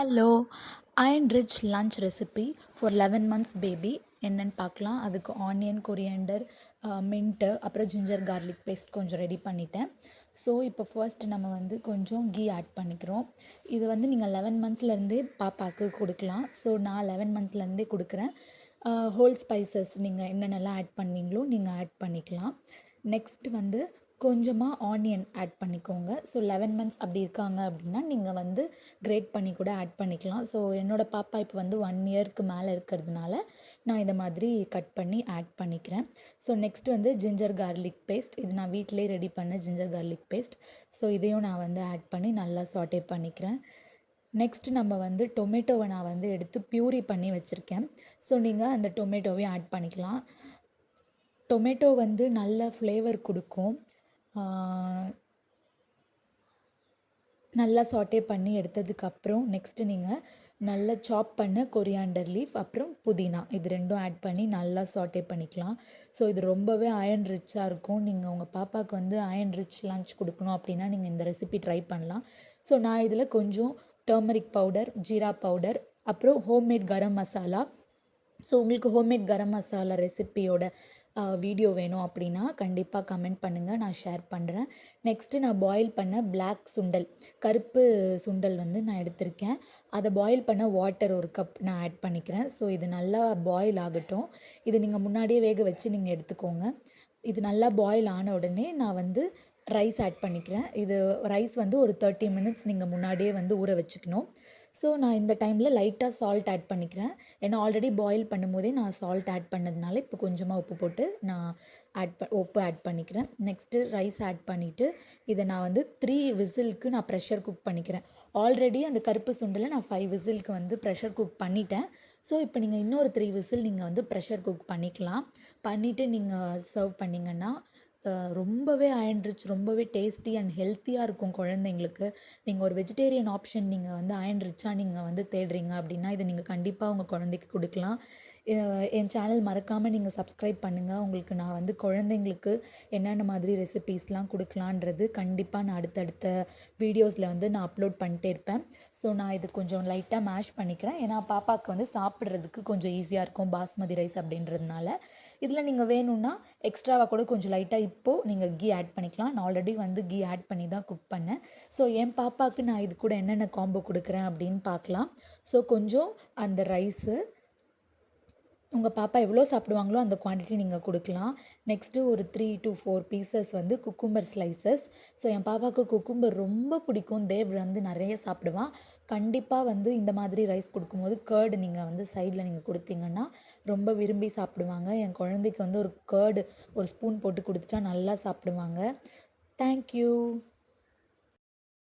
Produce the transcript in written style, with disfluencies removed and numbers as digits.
Hello! Iron rich lunch recipe for 11 months baby என்னன்னு பார்க்கலாம். அதுக்கு ஆனியன், கொரியாண்டர், மின்ட்டு, அப்புறம் ஜிஞ்சர் கார்லிக் பேஸ்ட் கொஞ்சம் ரெடி பண்ணிட்டேன். ஸோ இப்போ ஃபர்ஸ்ட் நம்ம வந்து கொஞ்சம் கீ ஆட் பண்ணிக்கிறோம். இது வந்து நீங்கள் 11 மந்த்ஸ்லேருந்தே பாப்பாவுக்கு கொடுக்கலாம். ஸோ நான் 11 மந்த்ஸ்லேருந்தே கொடுக்குறேன். ஹோல் ஸ்பைசஸ் நீங்கள் என்னென்னலாம் ஆட் பண்ணுவீங்களோ நீங்கள் ஆட் பண்ணிக்கலாம். நெக்ஸ்ட் வந்து கொஞ்சமாக ஆனியன் ஆட் பண்ணிக்கோங்க. ஸோ 11 மந்த்ஸ் அப்படி இருக்காங்க அப்படின்னா நீங்கள் வந்து கிரேட் பண்ணி கூட ஆட் பண்ணிக்கலாம். ஸோ என்னோடய பாப்பா இப்போ வந்து 1 இயர்க்கு மேலே இருக்கிறதுனால நான் இதை மாதிரி கட் பண்ணி ஆட் பண்ணிக்கிறேன். ஸோ நெக்ஸ்ட் வந்து ஜிஞ்சர் கார்லிக் பேஸ்ட். இது நான் வீட்டிலே ரெடி பண்ண ஜிஞ்சர் கார்லிக் பேஸ்ட். ஸோ இதையும் நான் வந்து ஆட் பண்ணி நல்லா சாட்டே பண்ணிக்கிறேன். நெக்ஸ்ட் நம்ம வந்து டொமேட்டோவை நான் வந்து எடுத்து பியூரி பண்ணி வச்சுருக்கேன். ஸோ நீங்கள் அந்த டொமேட்டோவையும் ஆட் பண்ணிக்கலாம். டொமேட்டோ வந்து நல்ல ஃப்ளேவர் கொடுக்கும். நல்லா சாட்டே பண்ணி எடுத்ததுக்கப்புறம் நெக்ஸ்ட்டு நீங்கள் நல்லா சாப் பண்ண கொரியாண்டர் லீஃப் அப்புறம் புதினா இது ரெண்டும் ஆட் பண்ணி நல்லா சாட்டே பண்ணிக்கலாம். ஸோ இது ரொம்பவே அயர்ன் ரிச்சாக இருக்கும். நீங்கள் உங்கள் பாப்பாவுக்கு வந்து அயர்ன் ரிச் லன்ச் கொடுக்கணும் அப்படின்னா நீங்கள் இந்த ரெசிபி ட்ரை பண்ணலாம். ஸோ நான் இதில் கொஞ்சம் டர்மரிக் பவுடர், ஜீரா பவுடர், அப்புறம் ஹோம்மேட் கரம் மசாலா. ஸோ உங்களுக்கு ஹோம்மேட் கரம் மசாலா ரெசிப்பியோட வீடியோ வேணும் அப்படின்னா கண்டிப்பாக கமெண்ட் பண்ணுங்கள், நான் ஷேர் பண்ணுறேன். நெக்ஸ்ட்டு நான் பாயில் பண்ண பிளாக் சுண்டல், கருப்பு சுண்டல் வந்து நான் எடுத்திருக்கேன். அதை பாயில் பண்ண வாட்டர் 1 கப் நான் ஆட் பண்ணிக்கிறேன். ஸோ இது நல்லா பாயில் ஆகட்டும். இது நீங்கள் முன்னாடியே வேக வச்சு நீங்கள் எடுத்துக்கோங்க. இது நல்லா பாயில் ஆன உடனே நான் வந்து ரைஸ் ஆட் பண்ணிக்கிறேன். இது ரைஸ் வந்து ஒரு 30 மினிட்ஸ் நீங்கள் முன்னாடியே வந்து ஊற வச்சுக்கணும். ஸோ நான் இந்த டைமில் லைட்டாக சால்ட் ஆட் பண்ணிக்கிறேன். ஏன்னா ஆல்ரெடி பாயில் பண்ணும்போதே நான் சால்ட் ஆட் பண்ணதுனால இப்போ கொஞ்சமாக உப்பு போட்டு நான் உப்பு ஆட் பண்ணிக்கிறேன். நெக்ஸ்ட்டு ரைஸ் ஆட் பண்ணிவிட்டு இதை நான் வந்து 3 விசிலுக்கு நான் ப்ரெஷர் குக் பண்ணிக்கிறேன். ஆல்ரெடி அந்த கருப்பு சுண்டலை நான் 5 விசிலுக்கு வந்து ப்ரெஷர் குக் பண்ணிட்டேன். ஸோ இப்போ நீங்கள் இன்னொரு 3 விசில் நீங்கள் வந்து ப்ரெஷர் குக் பண்ணிக்கலாம். பண்ணிவிட்டு நீங்கள் சர்வ் பண்ணிங்கன்னா ரொம்பவே அயர்ன் ரிச், ரொம்பவே டேஸ்டி அண்ட் ஹெல்த்தியாக இருக்கும் குழந்தைங்களுக்கு. நீங்கள் ஒரு வெஜிடேரியன் ஆப்ஷன் நீங்கள் வந்து அயர்ன் ரிச்சாக நீங்கள் வந்து தேடுறீங்க அப்படின்னா இதை நீங்கள் கண்டிப்பாக உங்கள் குழந்தைக்கு கொடுக்கலாம். என் சேனல் மறக்காமல் நீங்கள் சப்ஸ்கிரைப் பண்ணுங்கள். உங்களுக்கு நான் வந்து குழந்தைங்களுக்கு என்னென்ன மாதிரி ரெசிபீஸ்லாம் கொடுக்கலான்றது கண்டிப்பாக நான் அடுத்தடுத்த வீடியோஸில் வந்து நான் அப்லோட் பண்ணிட்டே இருப்பேன். ஸோ நான் இது கொஞ்சம் லைட்டாக மேஷ் பண்ணிக்கிறேன். ஏன்னா பாப்பாவுக்கு வந்து சாப்பிட்றதுக்கு கொஞ்சம் ஈஸியாக இருக்கும் பாஸ்மதி ரைஸ் அப்படின்றதுனால. இதில் நீங்கள் வேணும்னா எக்ஸ்ட்ராவாக கூட கொஞ்சம் லைட்டாக இப்போது நீங்கள் கீ ஆட் பண்ணிக்கலாம். நான் ஆல்ரெடி வந்து கீ ஆட் பண்ணி தான் குக் பண்ணேன். ஸோ என் பாப்பாவுக்கு நான் இது கூட என்னென்ன காம்போ கொடுக்குறேன் அப்படின்னு பார்க்கலாம். ஸோ கொஞ்சம் அந்த ரைஸு உங்கள் பாப்பா எவ்வளோ சாப்பிடுவாங்களோ அந்த குவான்டிட்டி நீங்கள் கொடுக்கலாம். நெக்ஸ்ட்டு ஒரு 3 to 4 பீசஸ் வந்து குக்கும்பர் ஸ்லைசஸ். ஸோ என் பாப்பாவுக்கு குக்கும்பர் ரொம்ப பிடிக்கும். தேவ் வந்து நிறைய சாப்பிடுவான். கண்டிப்பாக வந்து இந்த மாதிரி ரைஸ் கொடுக்கும்போது கர்டு நீங்கள் வந்து சைடில் நீங்கள் கொடுத்தீங்கன்னா ரொம்ப விரும்பி சாப்பிடுவாங்க. என் குழந்தைக்கு வந்து ஒரு கர்டு ஒரு ஸ்பூன் போட்டு கொடுத்துட்டா நல்லா சாப்பிடுவாங்க. தேங்க்யூ.